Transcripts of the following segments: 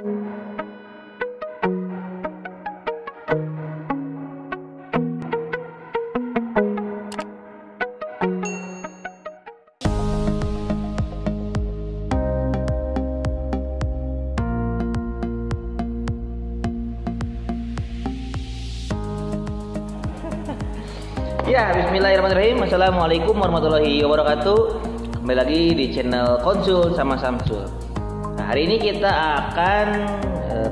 Ya, bismillahirrahmanirrahim. Assalamualaikum warahmatullahi wabarakatuh. Kembali lagi di channel Konsul sama Samsul. Nah, hari ini kita akan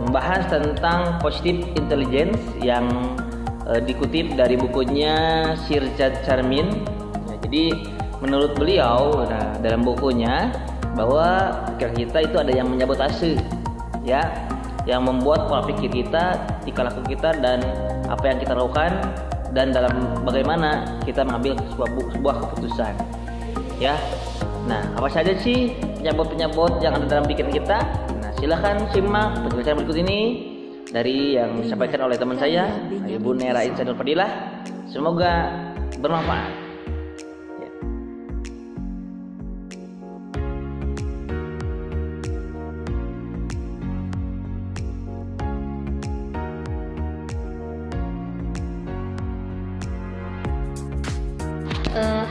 membahas tentang positive intelligence yang dikutip dari bukunya Sir Richard Charmin. Nah, jadi menurut beliau, dalam bukunya bahwa pikiran kita itu ada yang menyabotase, ya, yang membuat pola pikir kita, tingkah laku kita, dan apa yang kita lakukan, dan dalam bagaimana kita mengambil sebuah keputusan, ya. Nah, apa saja sih penyabot-penyabot yang ada dalam pikiran kita? Nah, silahkan simak penjelasan berikut ini dari yang disampaikan oleh teman saya, Ibu Nera Insanul Fadilah. Semoga bermanfaat.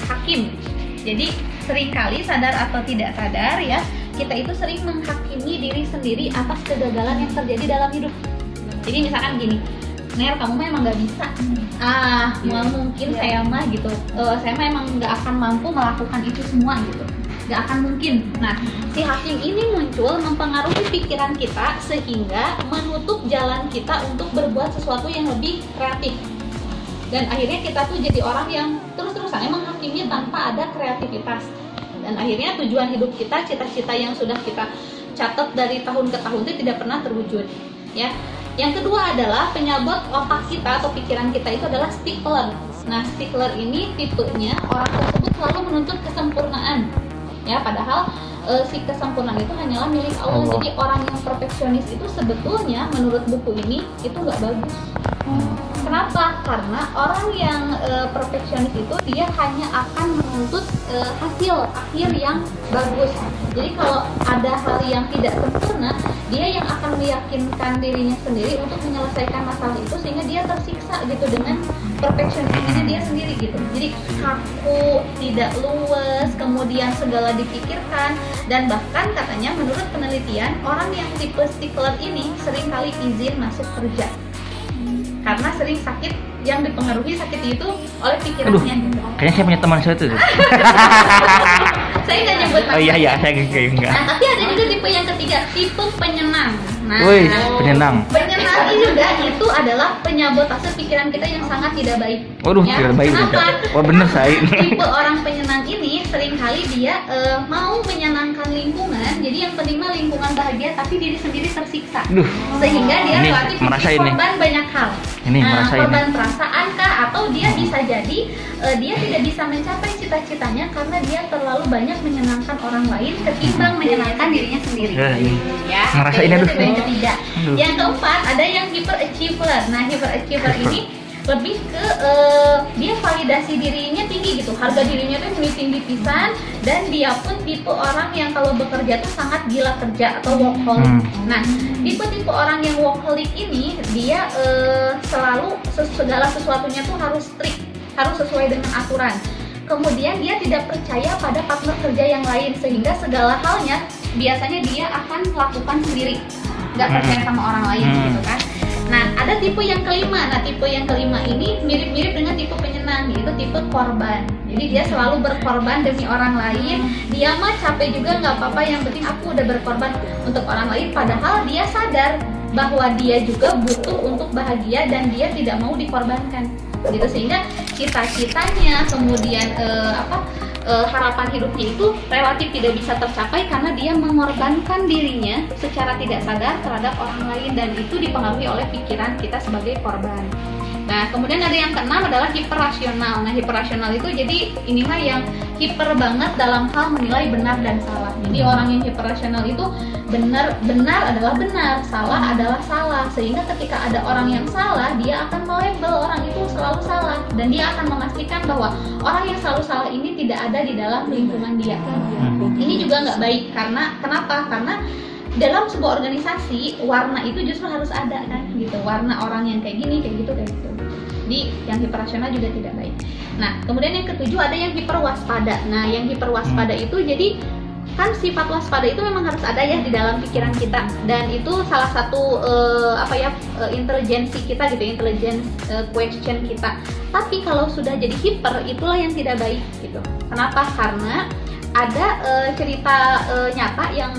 Hakim. Jadi seringkali sadar atau tidak sadar ya, kita itu sering menghakimi diri sendiri atas kegagalan yang terjadi dalam hidup. Jadi misalkan gini, Ner, kamu mah emang nggak bisa. Mungkin saya mah gitu. Saya mah emang nggak akan mampu melakukan itu semua gitu. Nggak akan mungkin. Nah, si hakim ini muncul mempengaruhi pikiran kita sehingga menutup jalan kita untuk berbuat sesuatu yang lebih kreatif. Dan akhirnya kita tuh jadi orang yang terus-terusan menghakimi tanpa ada kreativitas. Dan akhirnya tujuan hidup kita, cita-cita yang sudah kita catat dari tahun ke tahun itu tidak pernah terwujud, ya. Yang kedua adalah penyabot otak kita atau pikiran kita itu adalah stickler. Nah, stickler ini tipenya orang tersebut selalu menuntut kesempurnaan, ya. Padahal si kesempurnaan itu hanyalah milik Allah. Jadi orang yang perfeksionis itu sebetulnya menurut buku ini itu nggak bagus. Kenapa? Karena orang yang perfeksionis itu dia hanya akan menuntut hasil akhir yang bagus. Jadi kalau ada hal yang tidak sempurna, dia yang akan meyakinkan dirinya sendiri untuk menyelesaikan masalah itu sehingga dia tersiksa gitu dengan perfeksionisnya dia sendiri gitu. Jadi kaku, tidak luwes, kemudian segala dipikirkan, dan bahkan katanya menurut penelitian orang yang tipe stickler ini seringkali izin masuk kerja. Karena sering sakit, yang dipengaruhi sakit itu oleh pikirannya. Kayaknya saya punya teman saya tuh. Saya nggak nyebut nama. Oh iya, saya enggak. Nah, tapi ada juga tipe yang ketiga, tipe penyenang. Nah, penyenang. Penyenang juga itu adalah penyabotase pikiran kita yang sangat tidak baik. Waduh, ya? Tidak baik. Kenapa? Oh bener saya. Tipe orang penyenang ini seringkali dia mau menyenangkan lingkungan, jadi yang penting mah lingkungan bahagia, tapi diri sendiri tersiksa. Sehingga dia relatif korban banyak hal. Korban perasaan kah? Atau dia bisa jadi dia tidak bisa mencapai cita-citanya karena dia terlalu banyak menyenangkan orang lain ketimbang menyenangkan dirinya sendiri. Ya. Ngerasain itu yang ketiga. Yang keempat ada yang hyperachiever. Nah, hyperachiever ini lebih ke dia validasi dirinya tinggi gitu, harga dirinya tuh tinggi pisan, dan dia pun tipe orang yang kalau bekerja tuh sangat gila kerja atau workaholic. Nah, tipe orang yang workaholic ini dia selalu segala sesuatunya tuh harus strict, harus sesuai dengan aturan. Kemudian dia tidak percaya pada partner kerja yang lain, sehingga segala halnya biasanya dia akan melakukan sendiri, nggak percaya sama orang lain gitu kan. Nah, ada tipe yang kelima. Nah, tipe yang kelima ini mirip-mirip dengan tipe penyenang, yaitu tipe korban. Jadi dia selalu berkorban demi orang lain. Dia mah capek juga nggak apa-apa, yang penting aku udah berkorban untuk orang lain. Padahal dia sadar bahwa dia juga butuh untuk bahagia dan dia tidak mau dikorbankan. Gitu, sehingga cita-citanya, kemudian harapan hidupnya itu relatif tidak bisa tercapai karena dia mengorbankan dirinya secara tidak sadar terhadap orang lain, dan itu dipengaruhi oleh pikiran kita sebagai korban. Nah, kemudian ada yang keenam adalah hiperrasional. Nah, hiperrasional itu jadi ini mah yang hiper banget dalam hal menilai benar dan salah. Jadi orang yang hiperrasional itu benar adalah benar, salah adalah salah. Sehingga ketika ada orang yang salah, dia akan melabel orang itu selalu salah, dan dia akan memastikan bahwa orang yang selalu salah ini tidak ada di dalam lingkungan dia. Ini juga nggak baik, karena kenapa? Karena dalam sebuah organisasi warna itu justru harus ada kan gitu, warna orang yang kayak gini, kayak gitu, kayak gitu. Jadi yang hiperrasional juga tidak baik. Nah kemudian yang ketujuh ada yang hiperwaspada. Nah yang hiperwaspada itu jadi kan sifat waspada itu memang harus ada ya di dalam pikiran kita, dan itu salah satu intelijensi kita gitu, intelligence question kita. Tapi kalau sudah jadi hiper, itulah yang tidak baik gitu. Kenapa? Karena ada cerita nyata yang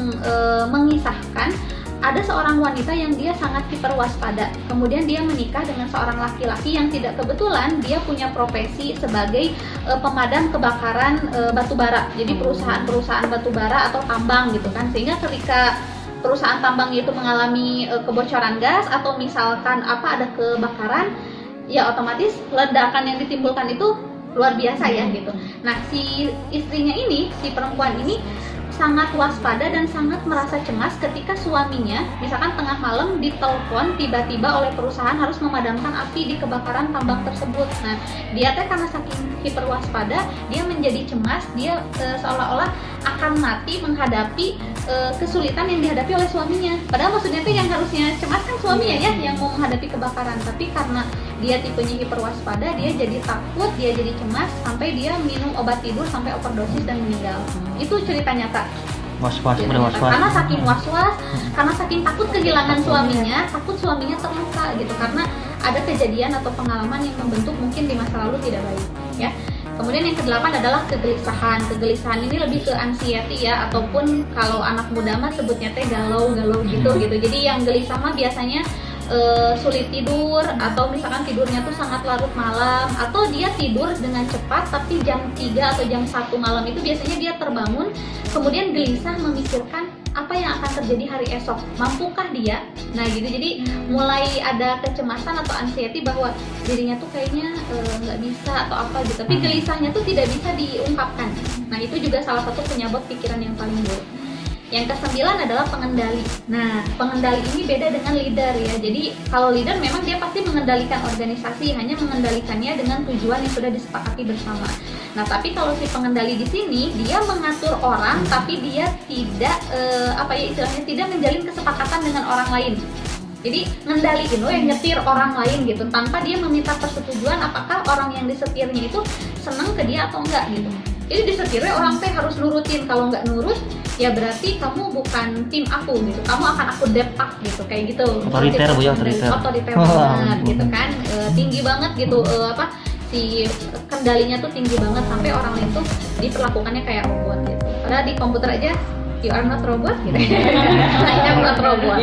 mengisahkan ada seorang wanita yang dia sangat hiperwaspada. Kemudian dia menikah dengan seorang laki-laki yang tidak kebetulan dia punya profesi sebagai pemadam kebakaran batu bara. Jadi perusahaan batubara atau tambang gitu kan. Sehingga ketika perusahaan tambang itu mengalami kebocoran gas atau misalkan ada kebakaran, ya otomatis ledakan yang ditimbulkan itu luar biasa ya gitu. Nah si istrinya ini, si perempuan ini sangat waspada dan sangat merasa cemas ketika suaminya misalkan tengah malam ditelepon tiba-tiba oleh perusahaan harus memadamkan api di kebakaran tambang tersebut. Nah dia karena saking hiperwaspada, dia menjadi cemas, dia seolah-olah akan mati menghadapi kesulitan yang dihadapi oleh suaminya. Padahal maksudnya yang harusnya cemas kan suaminya ya yang mau menghadapi kebakaran, tapi karena dia tipenya hiperwaspada, dia jadi takut, dia jadi cemas sampai dia minum obat tidur sampai overdosis dan meninggal. Itu cerita nyata. Was-was, udah was-was. Karena saking was-was, karena saking takut kehilangan suaminya, takut suaminya terluka gitu, karena ada kejadian atau pengalaman yang membentuk mungkin di masa lalu tidak baik ya. Kemudian yang kedelapan adalah kegelisahan. Kegelisahan ini lebih ke anxiety ya, ataupun kalau anak muda mah sebutnya teh galau gitu. Jadi yang gelisah mah biasanya sulit tidur, atau misalkan tidurnya tuh sangat larut malam, atau dia tidur dengan cepat tapi jam 3 atau jam 1 malam itu biasanya dia terbangun kemudian gelisah memikirkan apa yang akan terjadi hari esok, mampukah dia. Nah gitu, jadi mulai ada kecemasan atau anxiety bahwa dirinya tuh kayaknya nggak bisa atau apa gitu, tapi gelisahnya tuh tidak bisa diungkapkan. Nah itu juga salah satu penyebab pikiran yang paling buruk. Yang ke-9 adalah pengendali. Nah, pengendali ini beda dengan leader ya. Jadi, kalau leader memang dia pasti mengendalikan organisasi, hanya mengendalikannya dengan tujuan yang sudah disepakati bersama. Nah, tapi kalau si pengendali di sini, dia mengatur orang, tapi dia tidak istilahnya tidak menjalin kesepakatan dengan orang lain. Jadi, ngendaliin lo yang nyetir orang lain gitu, tanpa dia meminta persetujuan apakah orang yang disetirnya itu senang ke dia atau enggak gitu. Jadi disetirnya orang teh harus nurutin, kalau nggak nurut ya berarti kamu bukan tim aku gitu, kamu akan aku depak gitu, kayak gitu. Otoriter bu ya, otoriter banget gitu kan, tinggi banget gitu, si kendalinya tuh tinggi banget sampai orang lain tuh diperlakukannya kayak robot gitu. Padahal di komputer aja you are not robot gitu. I am not robot.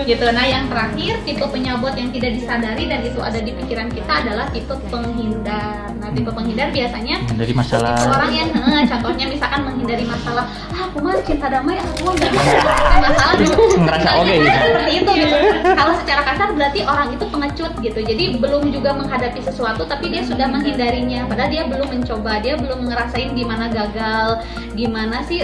Gitu. Nah, yang terakhir tipe penyabot yang tidak disadari dan itu ada di pikiran kita adalah tipe penghindar. Nah, tipe penghindar biasanya dari masalah. Tipe orang yang contohnya misalkan menghindari masalah, aku mah cinta damai, aku nggak masalah gitu. Ngerasa oke gitu. Seperti itu gitu. Kalau secara kasar berarti orang itu pengecut gitu. Jadi belum juga menghadapi sesuatu tapi dia sudah menghindarinya. Padahal dia belum mencoba, dia belum ngerasain gimana gagal, gimana sih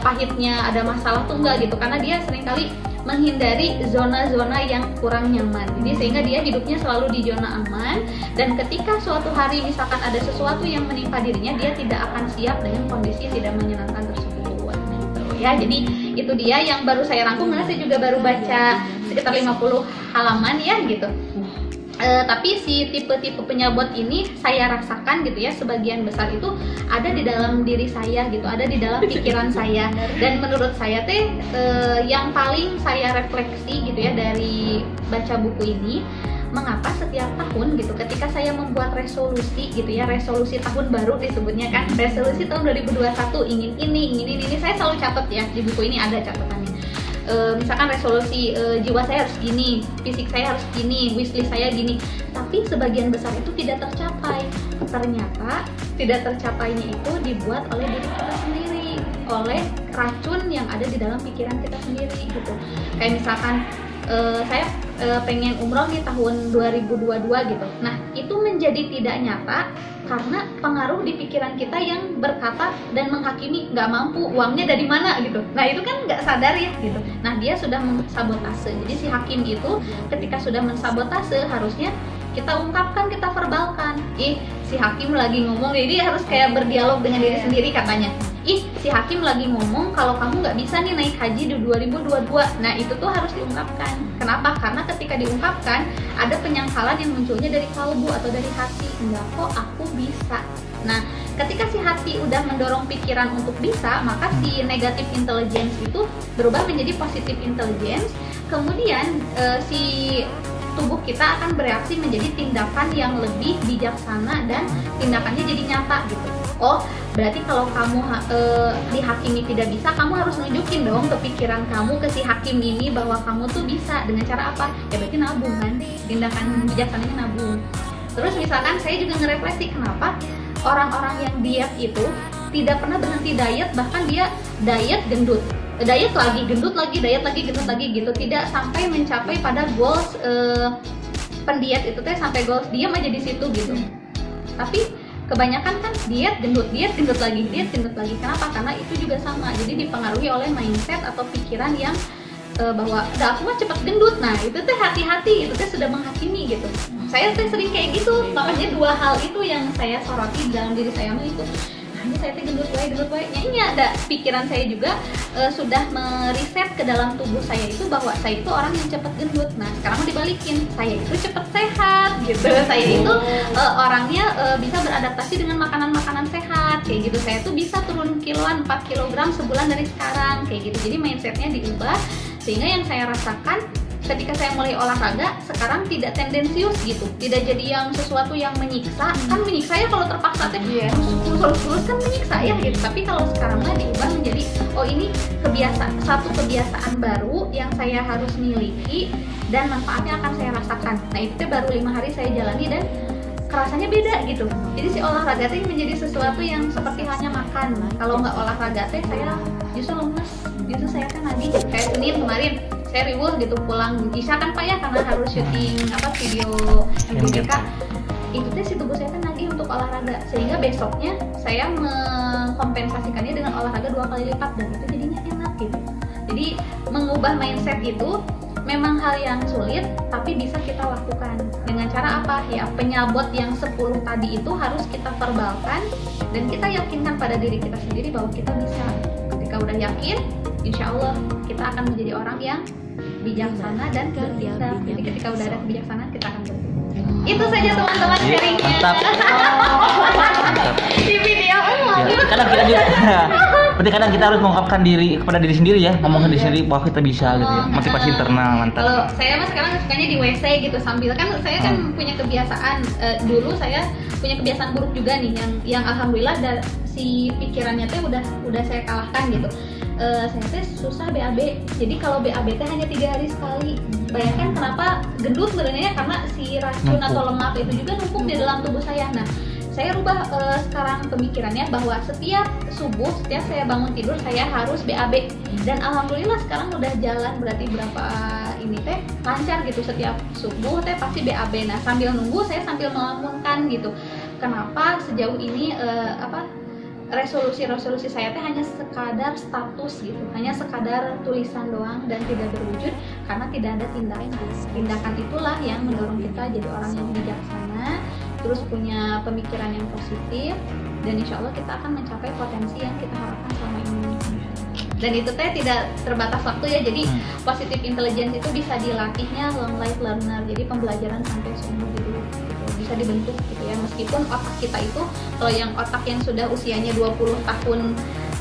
pahitnya ada masalah tuh enggak gitu, karena dia seringkali menghindari zona-zona yang kurang nyaman. Jadi sehingga dia hidupnya selalu di zona aman, dan ketika suatu hari misalkan ada sesuatu yang menimpa dirinya, dia tidak akan siap dengan kondisi tidak menyenangkan tersebut gitu. Ya, jadi itu dia yang baru saya rangkum, karena saya juga baru baca sekitar 50 halaman ya gitu. Tapi si tipe-tipe penyabot ini saya rasakan gitu ya, sebagian besar itu ada di dalam diri saya gitu, ada di dalam pikiran saya. Dan menurut saya yang paling saya refleksi gitu ya dari baca buku ini, mengapa setiap tahun gitu ketika saya membuat resolusi gitu ya, resolusi tahun baru disebutnya kan, resolusi tahun 2021 ingin ini, saya selalu catat ya, di buku ini ada catatannya. Misalkan resolusi jiwa saya harus gini, fisik saya harus gini, wishlist saya gini, tapi sebagian besar itu tidak tercapai. Ternyata tidak tercapainya itu dibuat oleh diri kita sendiri, oleh racun yang ada di dalam pikiran kita sendiri gitu. Kayak misalkan saya pengen umroh di tahun 2022 gitu. Nah, itu menjadi tidak nyata karena pengaruh di pikiran kita yang berkata dan menghakimi nggak mampu, uangnya dari mana gitu. Nah, itu kan nggak sadar ya gitu. Nah, dia sudah mensabotase. Jadi si hakim itu ketika sudah mensabotase harusnya kita ungkapkan, kita verbalkan. Si hakim lagi ngomong, jadi harus kayak berdialog dengan diri sendiri katanya. ih si hakim lagi ngomong kalau kamu nggak bisa nih naik haji di 2022. Nah itu tuh harus diungkapkan. Kenapa? Karena ketika diungkapkan ada penyangkalan yang munculnya dari kalbu atau dari hati, enggak kok aku bisa. Nah ketika si hati udah mendorong pikiran untuk bisa, maka si negative intelligence itu berubah menjadi positive intelligence. Kemudian si tubuh kita akan bereaksi menjadi tindakan yang lebih bijaksana dan tindakannya jadi nyata gitu. Oh, berarti kalau kamu dihakimi tidak bisa, kamu harus nunjukin dong ke pikiran kamu, ke si hakim ini bahwa kamu tuh bisa. Dengan cara apa? Ya berarti nabung kan, tindakan bijaksananya nabung. Terus misalkan saya juga ngerefleksi kenapa orang-orang yang diet itu tidak pernah berhenti diet, bahkan dia diet gendut, diet lagi gendut lagi, diet lagi gendut lagi gitu, tidak sampai mencapai pada goals pendiet itu teh sampai goals diam aja di situ gitu. Tapi kebanyakan kan diet gendut lagi, diet gendut lagi. Kenapa? Karena itu juga sama, jadi dipengaruhi oleh mindset atau pikiran yang bahwa udah aku mah cepet gendut. Nah itu teh hati-hati, itu teh sudah menghakimi gitu. Saya teh sering kayak gitu, makanya dua hal itu yang saya soroti dalam diri saya itu. Ini saya teh gendut wae. Ini ada pikiran saya juga sudah meriset ke dalam tubuh saya itu bahwa saya itu orang yang cepat gendut. Nah sekarang mau dibalikin, saya itu cepat sehat gitu. Saya itu orangnya bisa beradaptasi dengan makanan-makanan sehat kayak gitu. Saya tuh bisa turun kiloan 4 kg sebulan dari sekarang kayak gitu. Jadi mindsetnya diubah sehingga yang saya rasakan ketika saya mulai olahraga sekarang tidak tendensius gitu, tidak jadi yang sesuatu yang menyiksa. Kan menyiksa ya kalau terpaksa teh terus kan menyiksa ya gitu. Tapi kalau sekarang mah diubah menjadi oh ini satu kebiasaan baru yang saya harus miliki dan manfaatnya akan saya rasakan. Nah itu baru 5 hari saya jalani dan rasanya beda gitu. Jadi si olahraga teh menjadi sesuatu yang seperti halnya makan. Kalau nggak olahraga teh saya justru lemes, justru saya kan lagi kayak Senin kemarin saya riwuh gitu pulang Isya kan Pak ya, karena harus syuting video MBK. Itu teh si tubuh saya kan lagi untuk olahraga, sehingga besoknya saya mengkompensasikannya dengan olahraga 2 kali lipat dan itu jadinya enak gitu. Jadi mengubah mindset itu memang hal yang sulit, tapi bisa kita lakukan dengan cara apa? Ya penyabot yang 10 tadi itu harus kita verbalkan dan kita yakinkan pada diri kita sendiri bahwa kita bisa. Ketika udah yakin, insya Allah kita akan menjadi orang yang bijaksana dan bertindak. Jadi ketika udah ada kebijaksanaan kita akan bertindak. Itu saja teman-teman sharingnya. Mantap. Di video Ya, kadang kita juga berarti kadang kita harus mengungkapkan diri kepada diri sendiri ya, ngomongin diri sendiri bahwa kita bisa gitu ya. Motivasi internal, mantap. Kalau saya mah sekarang sukanya di WC gitu sambil kan saya kan punya kebiasaan dulu saya punya kebiasaan buruk juga nih yang alhamdulillah si pikirannya teh udah saya kalahkan gitu. Saya teh susah BAB. Jadi kalau BAB teh hanya 3 hari sekali. Bayangkan kenapa gendut sebenarnya karena si racun atau lemak itu juga numpuk di dalam tubuh saya. Nah, saya rubah sekarang pemikirannya bahwa setiap subuh, setiap saya bangun tidur saya harus BAB. Dan alhamdulillah sekarang udah jalan berarti berapa ini teh lancar gitu, setiap subuh teh pasti BAB. Nah, sambil nunggu saya sambil melamunkan gitu. Kenapa sejauh ini resolusi saya teh hanya sekadar status gitu, hanya sekadar tulisan doang dan tidak berwujud karena tidak ada tindakan. Tindakan itulah yang mendorong kita jadi orang yang bijaksana, terus punya pemikiran yang positif, dan insya Allah kita akan mencapai potensi yang kita harapkan selama ini. Dan itu teh tidak terbatas waktu ya, jadi positive intelligence itu bisa dilatihnya long life learner, jadi pembelajaran sampai seumur hidup gitu, bisa dibentuk gitu ya. Meskipun otak kita itu, kalau yang otak yang sudah usianya 20 tahun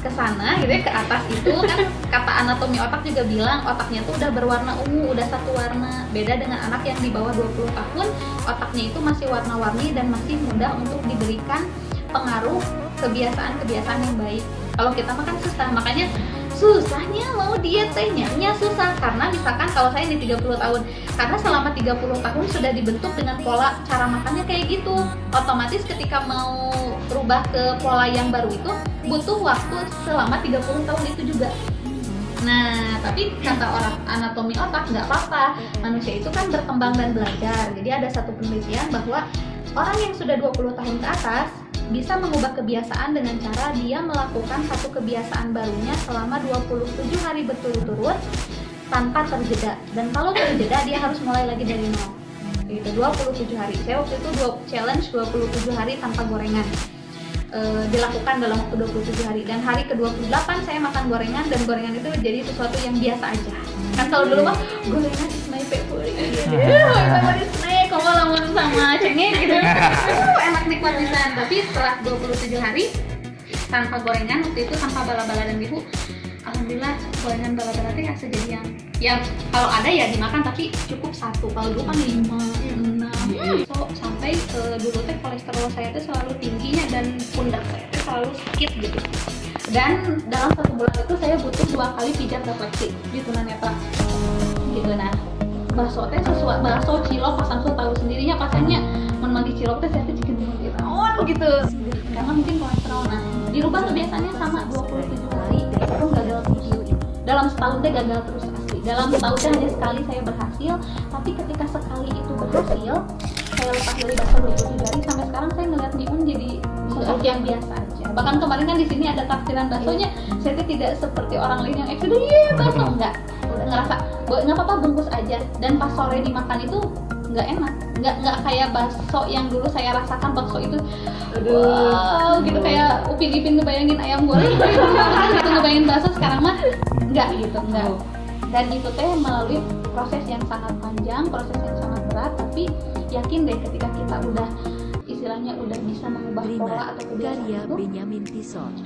ke sana gitu ya, ke atas itu kan kata anatomi otak juga bilang otaknya tuh udah berwarna ungu, udah satu warna. Beda dengan anak yang di bawah 20 tahun, otaknya itu masih warna-warni dan masih mudah untuk diberikan pengaruh kebiasaan-kebiasaan yang baik. Kalau kita makan susah, makanya susahnya mau diet tehnya susah. Karena misalkan kalau saya di 30 tahun, karena selama 30 tahun sudah dibentuk dengan pola cara makannya kayak gitu, otomatis ketika mau berubah ke pola yang baru itu butuh waktu selama 30 tahun itu juga. Nah, tapi kata orang anatomi otak nggak apa-apa, manusia itu kan berkembang dan belajar. Jadi ada satu penelitian bahwa orang yang sudah 20 tahun ke atas bisa mengubah kebiasaan dengan cara dia melakukan satu kebiasaan barunya selama 27 hari berturut-turut tanpa terjeda. Dan kalau terjeda dia harus mulai lagi dari nol. Gitu, 27 hari. Saya waktu itu challenge 27 hari tanpa gorengan. dilakukan dalam waktu 27 hari. Dan hari ke-28 saya makan gorengan, dan gorengan itu jadi sesuatu yang biasa aja. Kan kalau dulu mah gorengan is my favorite gitu. My favorite snack, kalau lamun sama cengeng gitu. Enak nikmat pisan. Tapi setelah 27 hari tanpa gorengan, waktu itu tanpa bala-bala dan bihu, alhamdulillah gorengan bala-bala teh asa jadi yang kalau ada ya dimakan, tapi cukup satu. Kalau dulu kan 5, 6. So sampai dulu teh kolesterol saya tuh selalu tingginya dan pundak saya tuh selalu sakit gitu. Dan dalam 1 bulan itu saya butuh 2 kali pijat refleksi di tunanetra gitu. Nah, bakso teh sesuatu, bakso cilok Pak Samsul tahu sendirinya pasannya menmagi cilok teh saya tuh cikin gitu. Karena mungkin kolesterol. Nah, dirubah tuh biasanya sama 27 hari itu gagal video. Dalam setahun teh gagal terus asli. Dalam setahun teh hanya sekali saya berhasil, tapi ketika sekali itu berhasil, saya lepas dari bakso 27 hari, sampai sekarang saya ngeliat Miun jadi sesuatu yang biasa aja. Bahkan kemarin kan di sini ada takdiran baksonya, saya tuh tidak seperti orang lain yang ekstra bakso, enggak. Udah ngerasa, nggak apa-apa bungkus aja. Dan pas sore dimakan itu nggak enak, nggak kayak bakso yang dulu saya rasakan. Bakso itu wow gitu, kayak Upin Ipin ngebayangin ayam goreng gitu, ngebayangin bakso. Sekarang mah nggak gitu, nggak. Dan itu teh melalui proses yang sangat panjang, proses yang sangat berat, tapi yakin deh ketika kita udah istilahnya udah bisa mengubah pola atau kebiasaan itu,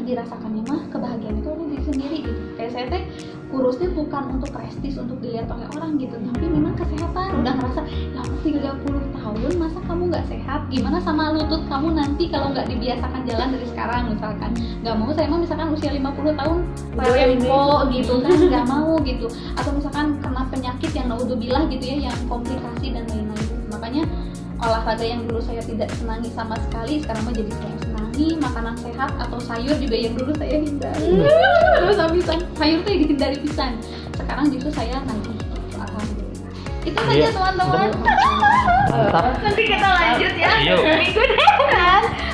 dirasakannya mah kebahagiaan itu ada di sendiri gitu. Kayak saya teh kurusnya bukan untuk prestis, untuk dilihat oleh orang gitu, tapi memang kesehatan. Udah ngerasa ya 30 tahun masa kamu nggak sehat, gimana sama lutut kamu nanti kalau nggak dibiasakan jalan dari sekarang misalkan. Nggak mau saya mah misalkan usia 50 tahun rempo gitu kan, nggak mau gitu. Atau misalkan kena penyakit yang naudzubillah gitu ya, yang komplikasi dan lain-lain. Makanya olahraga yang dulu saya tidak senangi sama sekali, sekarang mah jadi saya senangi. Makanan sehat atau sayur juga yang dulu saya hindari. Terus habisan sayur tuh dihindari pisan. Sekarang justru saya nanti alhamdulillah. Itu saja teman-teman. Mantap. Nanti kita lanjut ya. Yuk.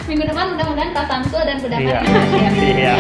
Minggu depan mudah-mudahan Kak Samsul dan Budakar Iya. bisa share. Iya.